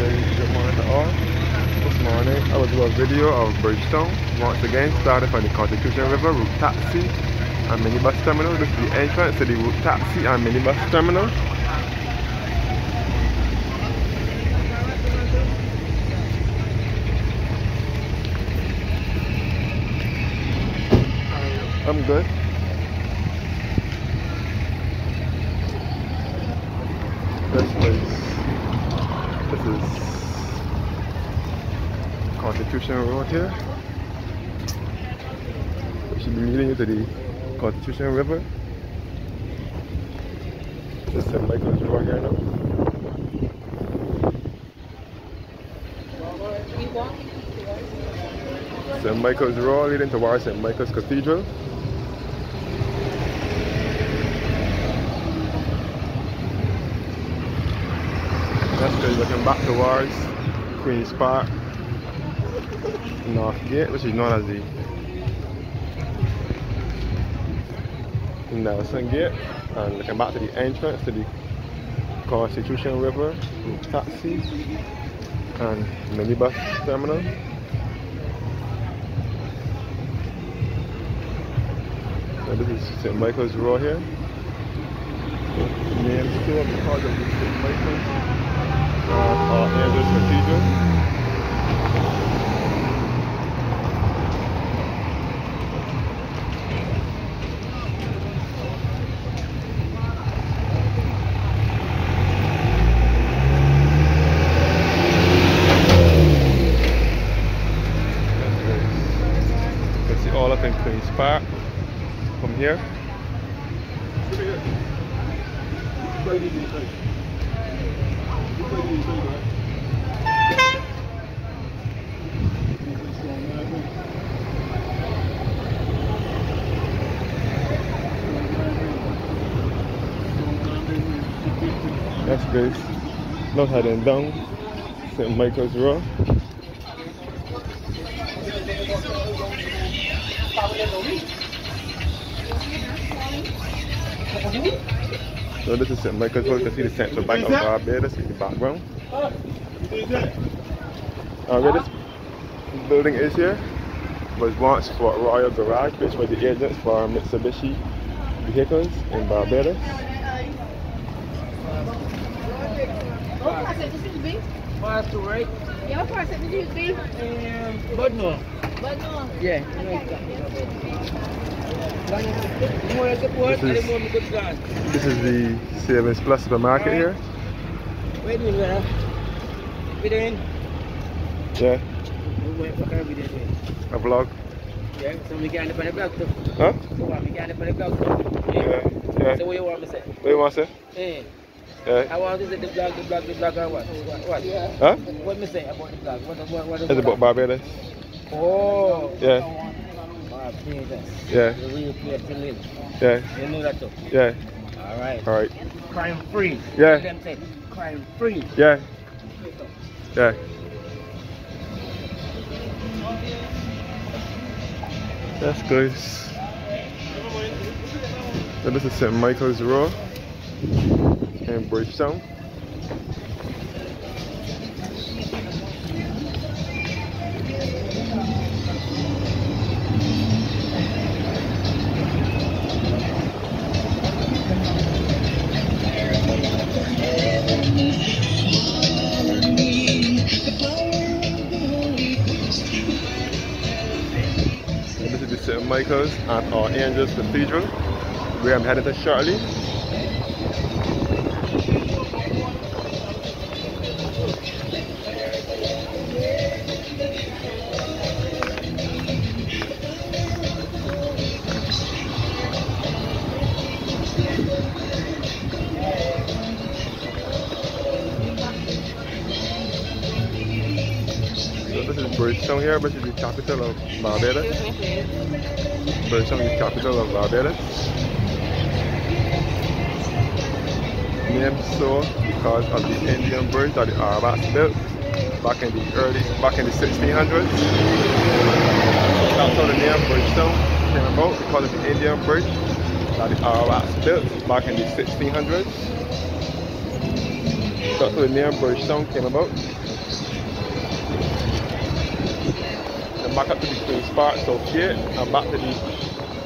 Good morning to all. This morning I will do a video of Bridgetown. Once again, started from the Constitution River route taxi and minibus terminal. This is the entrance to the route taxi and minibus terminal. I'm good. This is Constitution Road here. We should be leading you to the Constitution River. This is St. Michael's Road here now. St. Michael's Road leading towards St. Michael's Cathedral. That's good, looking back towards Queen's Park North Gate, which is known as the Nelson Gate, and looking back to the entrance to the Constitution River route taxi and minibus terminal. So this is St. Michael's Road here. The name store because of the St. Michael's Cathedral. You can see all up in Queen's Park from here. That's good. Now heading down St. Michael's Road. So this is St. Michael's Road. You can see the Central Bank of Barbados in the background. Where this building is here was once Fort Royal Garage, which was the agents for Mitsubishi vehicles in Barbados. What parcel this is big? Parcel, right? Yeah, what parcel this is big? But no. But no. Yeah. This is the Savings Plus supermarket here. Wait a minute, we doing? Yeah. A vlog. Yeah, so we can't put the blog too. Huh? So we can't put the blog too. Yeah. Yeah. So what you want me to say? What you want to say? Yeah. Yeah. I want to say the blog or what? What? Huh? What me say about the blog? What It's about Barbados. Oh. Yeah. Barbados. Yeah. The real place to live. Yeah. You know that too? Yeah. Alright. Alright. Crime free. Yeah. Them say crime free. Yeah. Yeah. That's good. So this is St. Michael's Road in Bridgetown. This is the St. Michael's and Our Angels Cathedral, where I'm headed to shortly. So this is Bridgetown here, which is the capital of Barbados. Bridgetown is the capital of Barbados. Named so because of the Indian bridge that the Arabs built back in the 1600s. That's how the name Bridgetown came about, because of the Indian bridge that the Arabs built back in the 1600s. That's how the name Bridgetown came about. come back up to the Queen's Park South Gate and back to the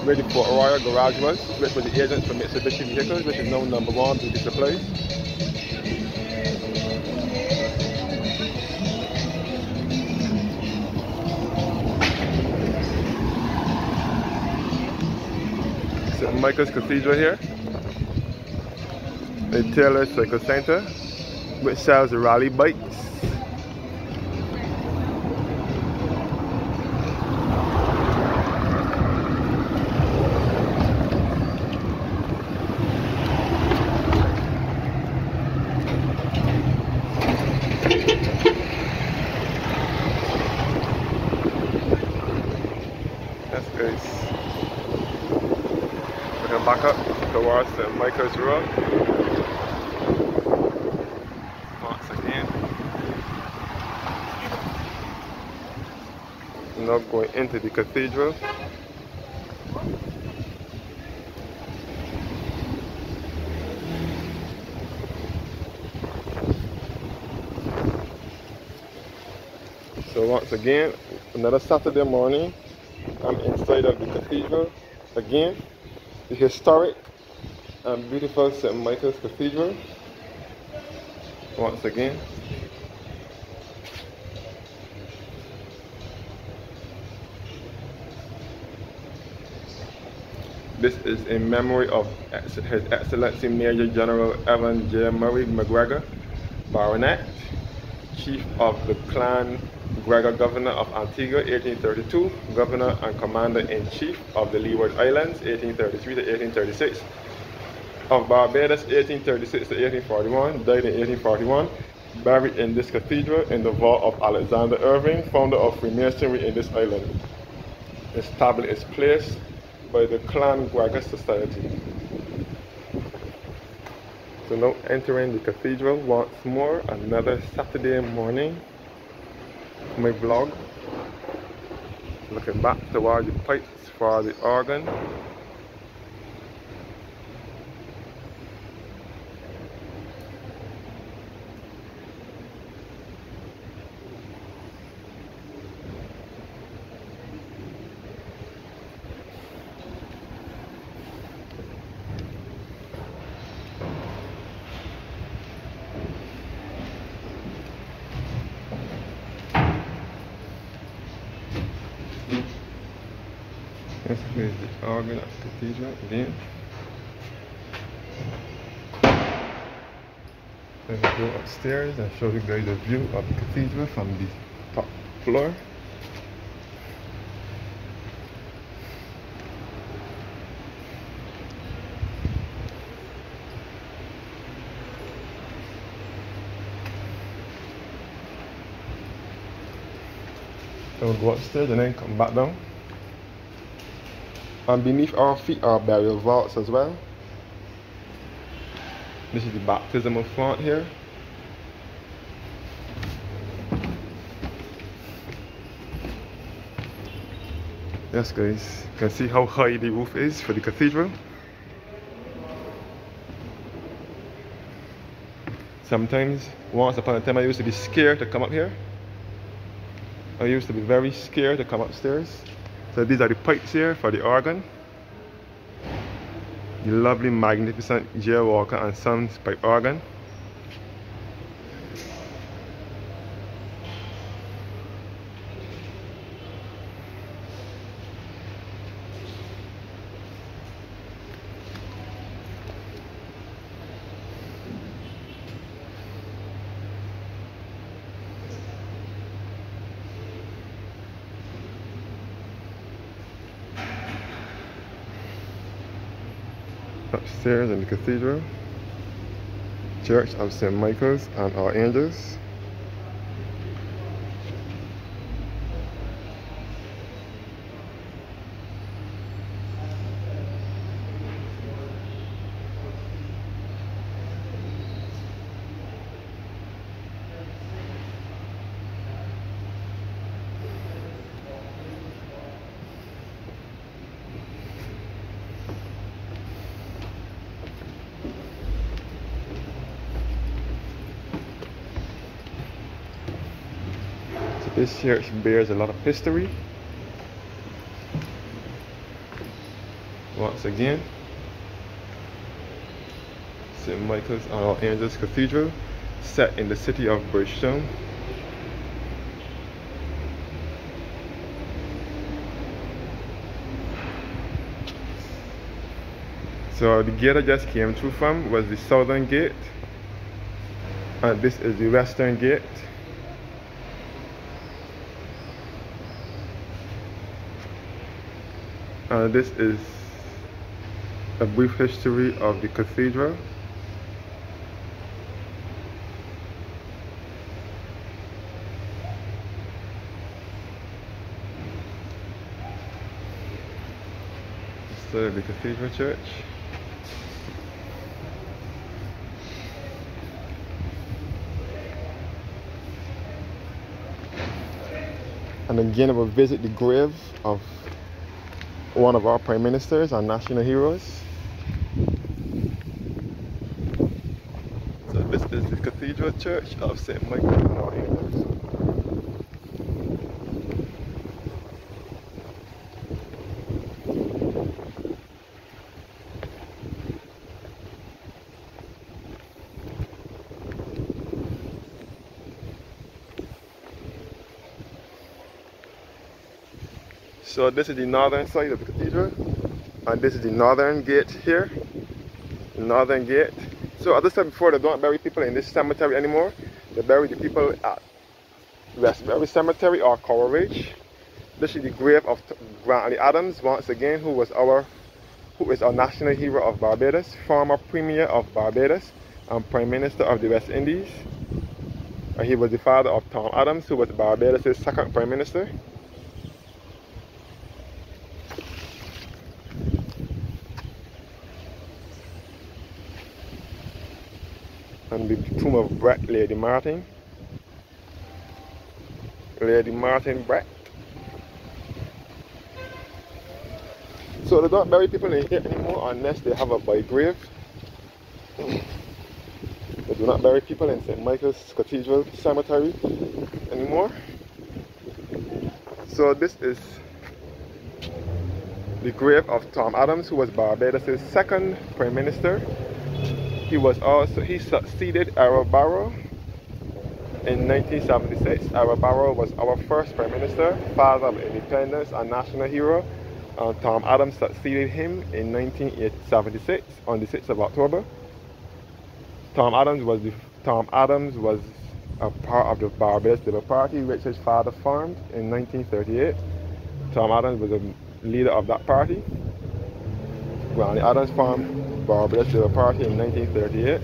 where the Port Royal garage was, which was the agent for Mitsubishi vehicles, which is now #1 beauty supplies. St. Michael's Cathedral here. The Taylor Cycle Center, which sells rally bikes. That's good. We're gonna back up towards St. Michael's Road. Once again. Now going into the cathedral. So once again, another Saturday morning, I'm inside of the cathedral again, the historic and beautiful St. Michael's Cathedral. Once again. This is in memory of His Excellency Major General Evan J. Murray McGregor, Baronet, Chief of the Clan Gregor, Governor of Antigua, 1832, Governor and Commander-in-Chief of the Leeward Islands, 1833 to 1836, of Barbados, 1836 to 1841, died in 1841, buried in this cathedral in the vault of Alexander Irving, founder of Freemasonry in this island. This tablet is placed by the Clan Gregor Society. So now entering the cathedral once more, another Saturday morning. My vlog, looking back toward the pipes for the organ. This is the organ of the cathedral again. Then we go upstairs and show you guys a view of the cathedral from the top floor. Then we'll go upstairs and then come back down. And beneath our feet are burial vaults as well. This is the baptismal font here. Yes guys, you can see how high the roof is for the cathedral. Sometimes, once upon a time I used to be scared to come up here. I used to be very scared to come upstairs. So these are the pipes here for the organ. The lovely, magnificent J. Walker and Sons pipe organ. Upstairs in the cathedral, Church of St. Michael's and All Angels. This church bears a lot of history. Once again, St. Michael's and All Angels Cathedral, set in the city of Bridgetown. So the gate I just came through from was the southern gate, and this is the western gate. And this is a brief history of the cathedral. So the cathedral church. And again, I will visit the grave of one of our prime ministers and national heroes. So this is the Cathedral Church of St. Michael and All Angels. So this is the northern side of the cathedral, and this is the northern gate here. The northern gate. So as I said before, they don't bury people in this cemetery anymore. They bury the people at Westbury Cemetery or Coral Ridge. This is the grave of Grantley Adams, once again, who is our national hero of Barbados, former Premier of Barbados and Prime Minister of the West Indies. And he was the father of Tom Adams, who was Barbados' second Prime Minister. And the tomb of Brett, Lady Martin. Lady Martin Brett. So they don't bury people in here anymore unless they have a by grave. They do not bury people in St. Michael's Cathedral Cemetery anymore. So this is the grave of Tom Adams, who was Barbados' second Prime Minister. He succeeded Aaron Barrow in 1976. Aaron Barrow was our first Prime Minister, father of independence and national hero. And Tom Adams succeeded him in 1976 on the 6th of October. Tom Adams was a part of the Barbados Labour Party, which his father formed in 1938. Tom Adams was a leader of that party. Grantley Adams formed Barbados Labour Party in 1938.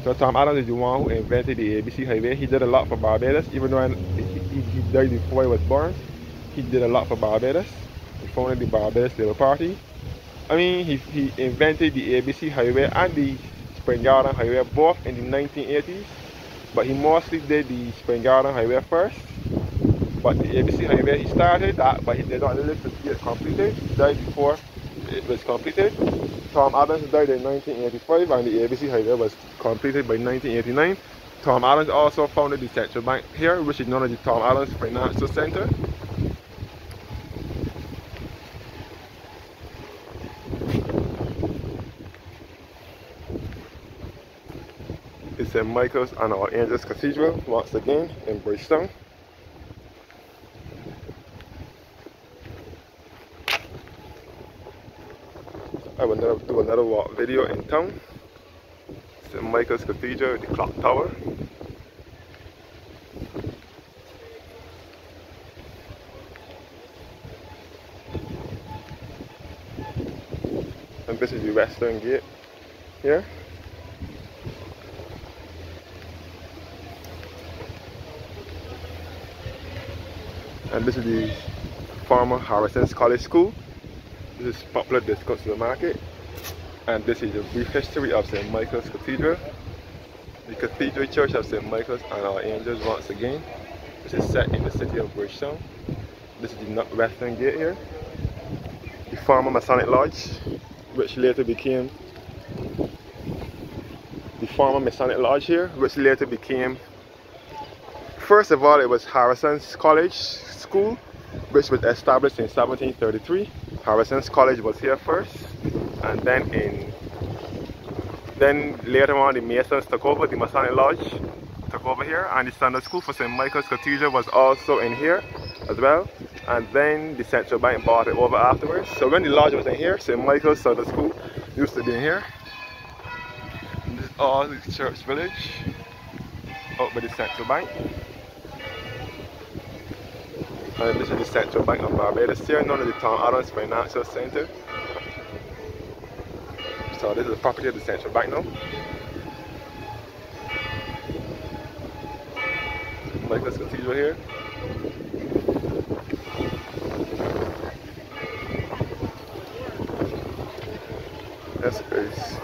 So Tom Adams is the one who invented the ABC Highway. He did a lot for Barbados, even though he died before he was born. He did a lot for Barbados. He founded the Barbados Labour Party. I mean, he invented the ABC Highway and the Spring Garden Highway both in the 1980s. But he mostly did the Spring Garden Highway first. But the ABC Highway, he started that, but he did not live to see it completed. He died before it was completed. Tom Adams died in 1985 and the ABC Highway was completed by 1989. Tom Adams also founded the Central Bank here, which is known as the Tom Adams Financial Center. It's St. Michael's and All Angels Cathedral, once again in Bridgetown. I will do another walk video in town. St. Michael's Cathedral, the clock tower. And this is the western gate here. And this is the former Harrison's College School. This is popular discounts to the market. And this is a brief history of St. Michael's Cathedral. The Cathedral Church of St. Michael's and All Angels, once again. This is set in the city of Bridgetown. This is the western gate here. The former Masonic Lodge, which later became first of all, it was Harrison's College School, which was established in 1733. Harrison's College was here first, and then later on the Masons took over, the Masonic Lodge took over here, and the Sunday School for St. Michael's Cathedral was also in here as well, and then the Central Bank bought it over afterwards. So when the lodge was in here, St. Michael's Sunday School used to be in here. This is all the church village up by the Central Bank. And this is the Central Bank of Barbados here, known as the Tom Adams Financial Center. So this is the property of the Central Bank now. Michael's Cathedral here. This is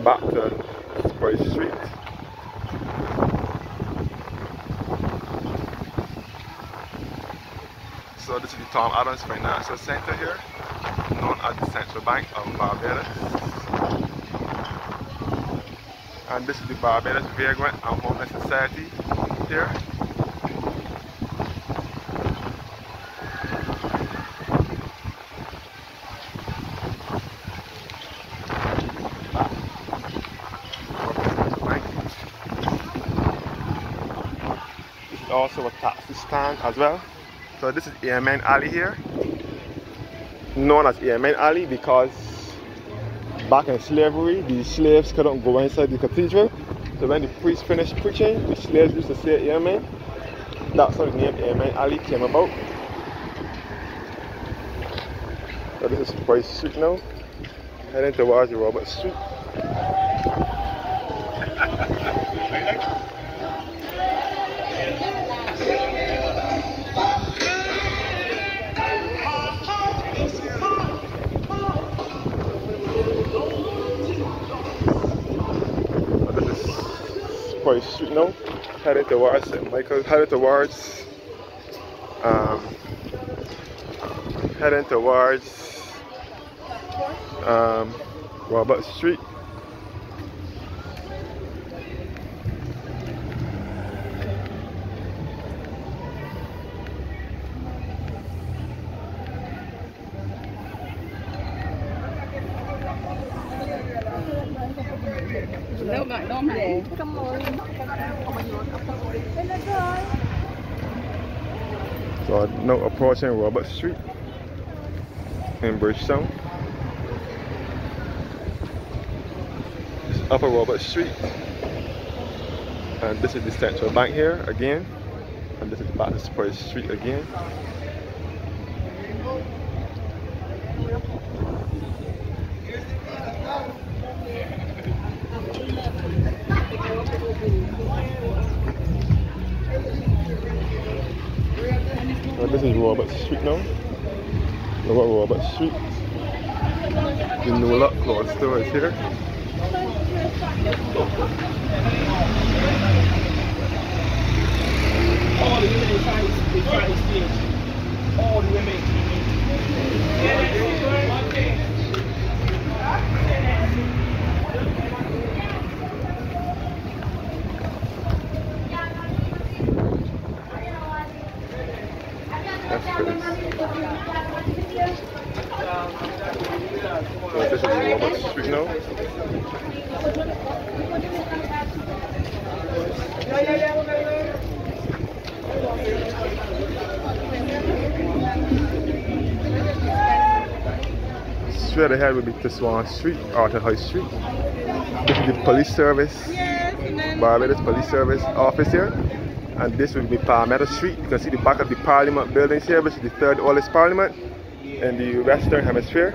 back to Spray Street. So this is the Tom Adams Financial Center here, known as the Central Bank of Barbados. And this is the Barbados Vagrant and Homeless Society here. This is also a taxi stand as well. So this is Airman Alley here, known as Airman Alley because back in slavery, the slaves couldn't go inside the cathedral. So when the priest finished preaching, the slaves used to say Amen. That's how the name Airman Alley came about. So this is Price Street now, heading towards the Robert Street. Street now, heading towards St. Michael, heading towards Robert Street. So now approaching Robert Street in Bridgetown. This is Upper Robert Street, and this is the Central Bank here again, and this is back to Spur Street again. So this is Robert Street now. Lower Robert Street. The New Lock Clothes store is here. All the women trying to stage. All the women. That's good. So this is Robert Street now. Straight ahead will be to Swan Street or to High Street. This is the police service, Barbados Police Service office here. And this will be Palmetto Street. You can see the back of the Parliament buildings here, which is the third oldest Parliament in the Western Hemisphere.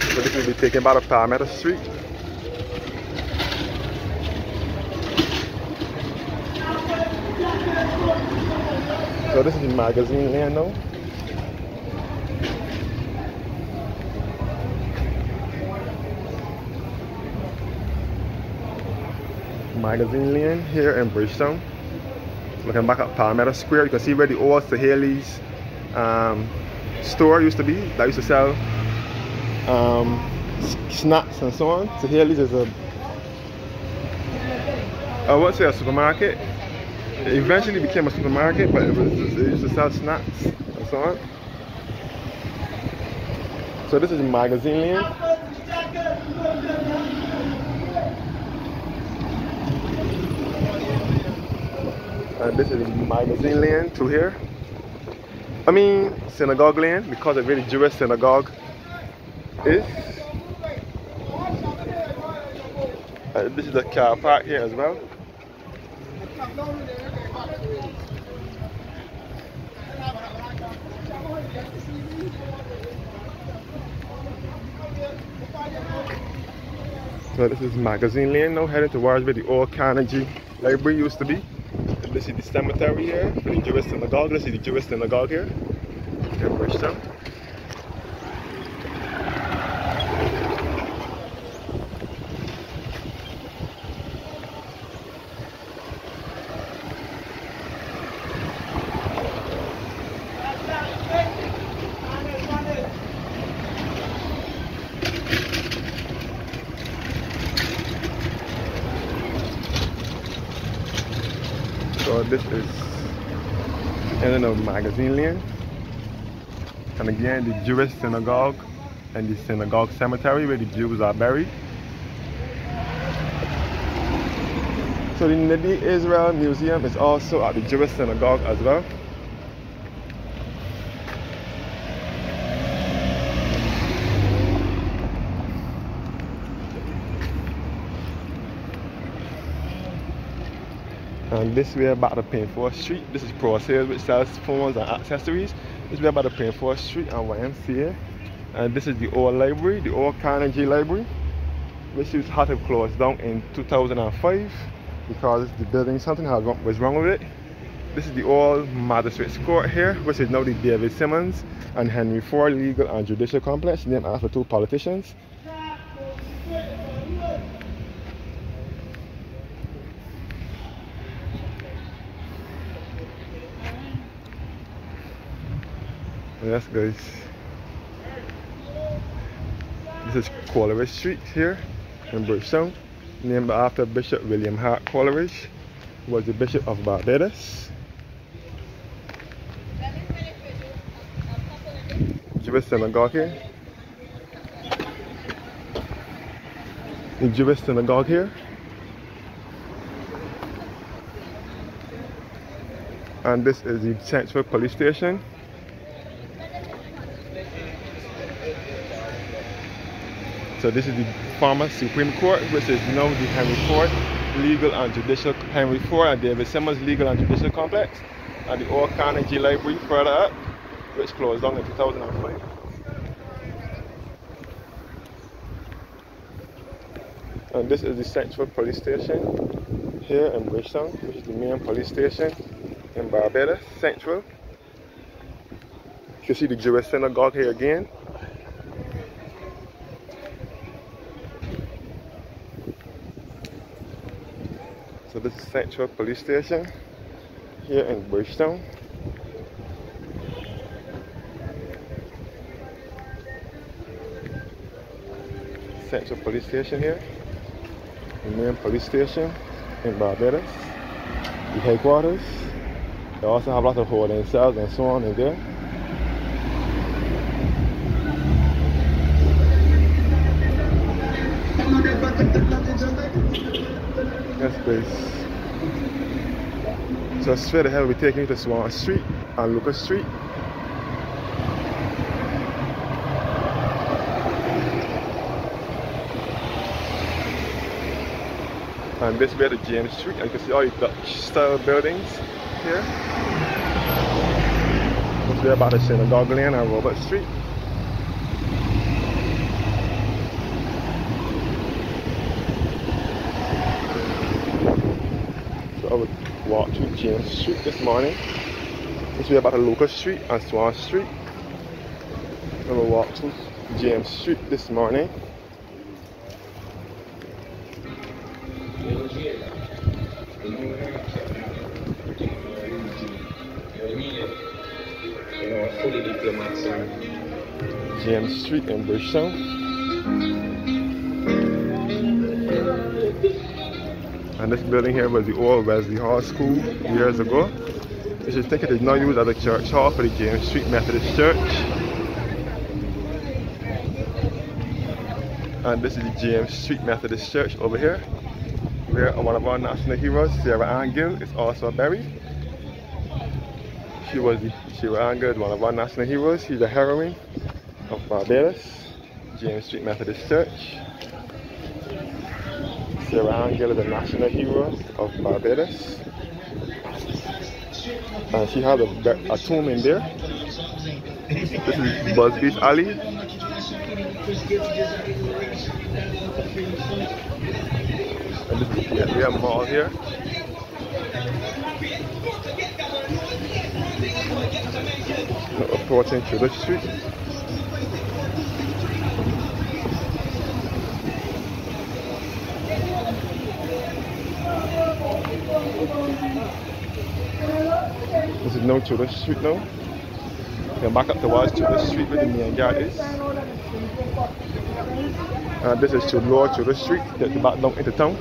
So this will be taken by the Palmetto Street. So this is the magazine lane now. Magazine lane here in Bridgetown. Looking back at Palmetto Square, you can see where the old Saheli's store used to be. That used to sell snacks and so on. Saheli's is I won't say a supermarket. It eventually became a supermarket, but it used to sell snacks and so on. So this is Magazine Lane. And this is Magazine Lane through here. I mean Synagogue Lane, because a very Jewish synagogue is. And this is a car park here as well. So this is Magazine Lane now, heading towards where the old Carnegie Library used to be. And this is the cemetery here for the Jewish synagogue. This is the Jewish synagogue here in Bridgetown. So this is the end of Magazine Lane, and again the Jewish synagogue and the synagogue cemetery where the Jews are buried. So the Nadi Israel Museum is also at the Jewish synagogue as well. And this way back to Painford Street. This is Pro Sales, which sells phones and accessories. This way back to Painford Street and YMCA. And this is the old library, the old Carnegie Library, which had to close down in 2005 because the building, something was wrong with it. This is the old Magistrates Court here, which is now the David Simmons and Henry Ford Legal and Judicial Complex, named after two politicians. Yes guys, this is Coleridge Street here in Bridgetown, named after Bishop William Hart Coleridge, who was the Bishop of Barbados. Jewish synagogue here. The Jewish synagogue here. And this is the Central Police Station. So this is the former Supreme Court, which is now the Henry Ford Legal and Judicial, Henry Ford and David Simmons Legal and Judicial Complex, and the old Carnegie Library further up, which closed down in 2005. And this is the Central Police Station here in Bridgetown, which is the main police station in Barbados, Central. You can see the Jewish synagogue here again. So this is Central Police Station here in Bridgetown. Central Police Station here, the main police station in Barbados, the headquarters. They also have lots of holding cells and so on in there. Yes, please. So straight ahead we'll be taking you to Swan Street and Lucas Street. And this way to James Street, and you can see all the Dutch style buildings here. This way about the Synagogue Lane and Robert Street. I would walk through James Street this morning. This way about the Lucas Street and Swan Street. I will walk through James Street this morning. James Street in Bridgetown. And this building here was the old Wesley Hall School years ago. You should think it is now used as a church hall for the James Street Methodist Church. And this is the James Street Methodist Church over here, where one of our national heroes, Sarah Ann Gill, is also buried. Sarah Ann Gill is one of our national heroes. She's a heroine of Barbados, James Street Methodist Church. Sarah Ann Gill is a national hero of Barbados. And she has a tomb in there. This is Busby's Alley. And this is the area mall here. Approaching through the street. This is no Tudor Street now. You can back up towards Tudor Street where the main yard is. And this is to Lower Tudor Street, get you back down into town.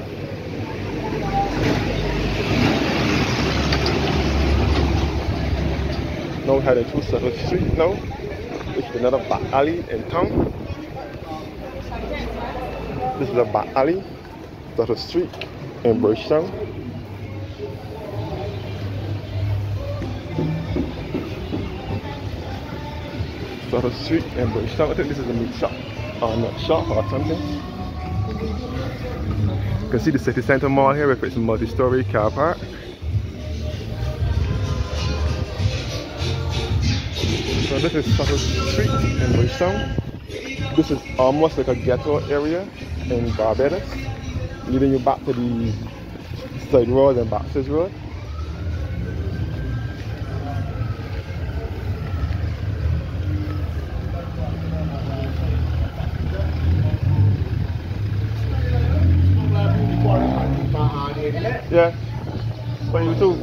Now heading through Central Street now. This is another back alley in town. This is a back alley, Central Street in Bridgetown. Central Street in Bridgetown. I think this is a meat shop or nut shop or something. You can see the city center mall here with its multi-story car park. So this is Central Street in Bridgetown. This is almost like a ghetto area in Barbados, leading you back to the side road and Baxter's Road. Yeah, for you too.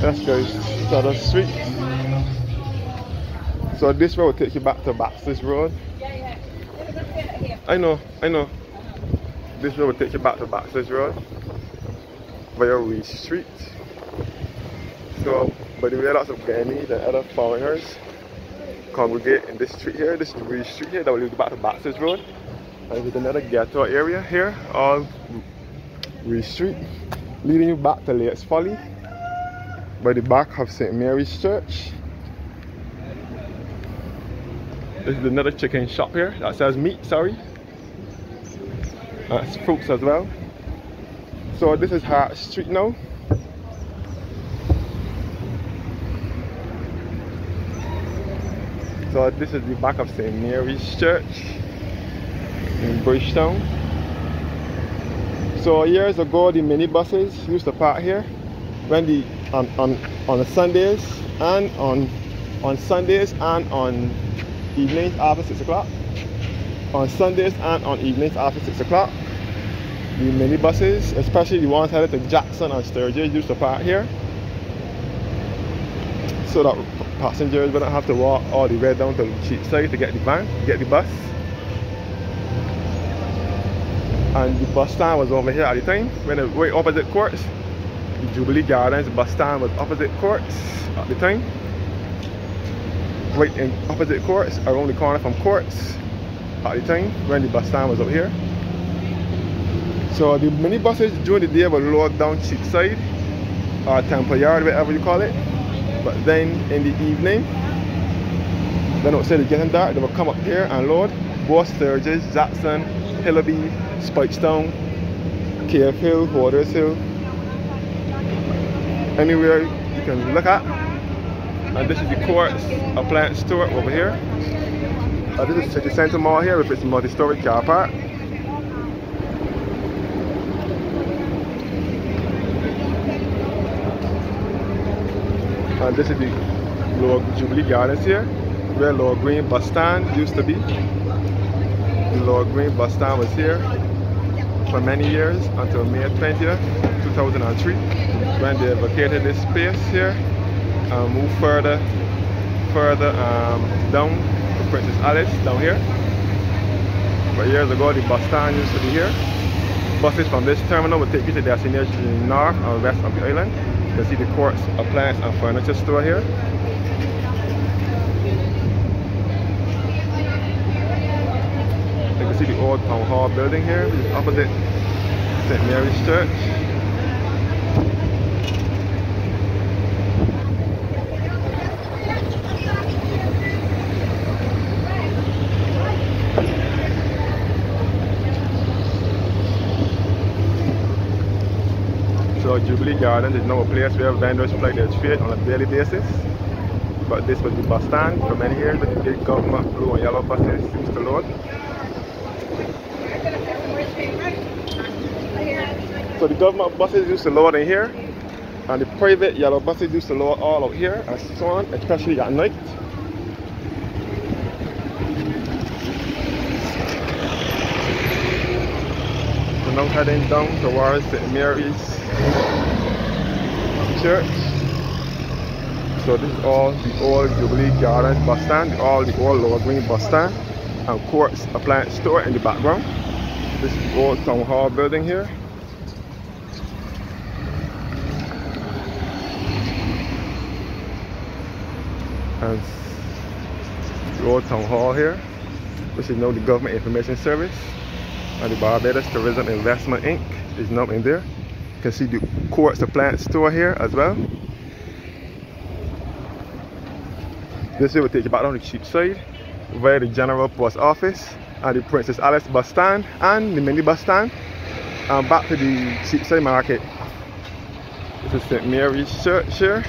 That's good. Central Street. So this road will take you back to Baxter's Road. I know. This road will take you back to Baxter's Road via Reed Street. So, by the way, lots of Guyanese and other foreigners congregate in this street here. This is Reed Street here that will lead you back to Baxter's Road. And there's another ghetto area here, all Reed Street, leading you back to Lakes Folly by the back of St. Mary's Church. This is another chicken shop here that sells meat, sorry. It's fruits as well. So this is Hart Street now. So this is the back of St. Mary's Church in Bridgetown. So years ago the minibuses used to park here when the on Sundays and on Sundays and on evenings after 6 o'clock. On Sundays and on evenings after 6 o'clock, the minibuses, especially the ones headed to Jackson and Sturgis, used to park here so that passengers wouldn't have to walk all the way down to Cheapside to get the bus. And the bus stand was over here at the time, when it was right opposite courts. The Jubilee Gardens bus stand was opposite courts at the time. Right in opposite courts, around the corner from courts at the time when the bus stand was up here. So the minibuses during the day were lowered down Cheapside or Temple Yard, whatever you call it. But then in the evening, then outside it's getting dark, they will come up here and load both Sturgis, Jackson, Hillaby, Spikestown, KF Hill, Waters Hill, anywhere you can look at. And this is the Courts Appliance Store over here. This is City Center Mall here with its multi-story car park. And this is the Lower Jubilee Gardens here, where Lower Green bus stand used to be. The Lower Green bus stand was here for many years until May 20th, 2003, when they vacated this space here and moved further further down to Princess Alice down here. But years ago the bus stand used to be here. Buses from this terminal will take you to destinations in the north and west of the island. You can see the Quartz appliance and furniture store here. You can see the old town hall building here, which is opposite St. Mary's Church. So Jubilee Gardens is now a place where vendors ply their trade on a daily basis. But this was the bus stand for many years that the big government blue and yellow buses used to load. So the government buses used to load in here, and the private yellow buses used to load all out here and so on, especially at night. So now heading down towards St. Mary's Church. So this is all the old Jubilee Gardens bus stand, all the old Lower Green bus stand, and Quartz appliance store in the background. This is the old town hall building here. And the old town hall here, which is now the Government Information Service, and the Barbados Tourism Investment Inc. is now in there. You can see the Quartz appliance store here as well. This here will take you back down the Cheapside via the General Post Office and the Princess Alice bus stand and the mini bus stand, and back to the Cheapside Market. This is St. Mary's Church here.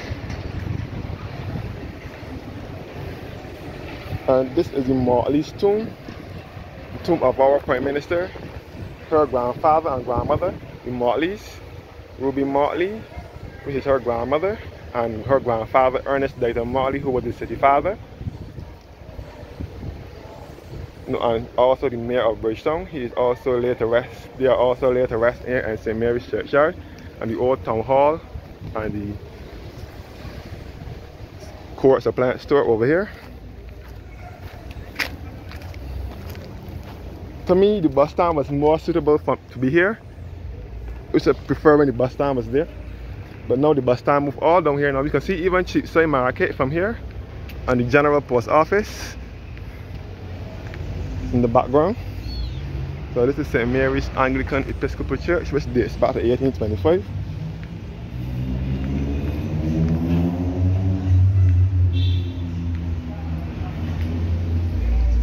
And this is the Motley's tomb, the tomb of our Prime Minister, her grandfather and grandmother, the Motleys. Ruby Motley, which is her grandmother, and her grandfather Ernest Dayton Motley, who was the city father. And also the mayor of Bridgetown. He is also laid to rest. They are also laid to rest here in St. Mary's Churchyard, and the old town hall and the Quartz appliance store over here. To me, the bus stand was more suitable to be here. I would prefer when the bus stand was there. But now the bus stand moved all down here. Now you can see even Cheapside Market from here, and the General Post Office in the background. So this is St. Mary's Anglican Episcopal Church, which dates back to 1825.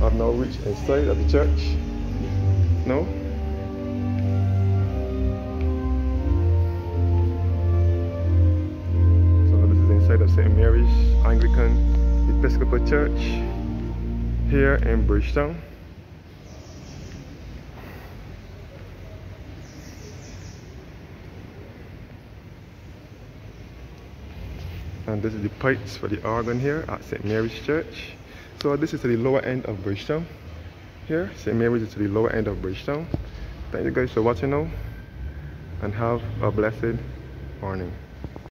I've now reached inside of the church. No? So this is inside of St. Mary's Anglican Episcopal Church here in Bridgetown. And this is the pipes for the organ here at St. Mary's Church. So this is to the lower end of Bridgetown. Here, St. Mary's is to the lower end of Bridgetown. Thank you guys for watching now, and have a blessed morning.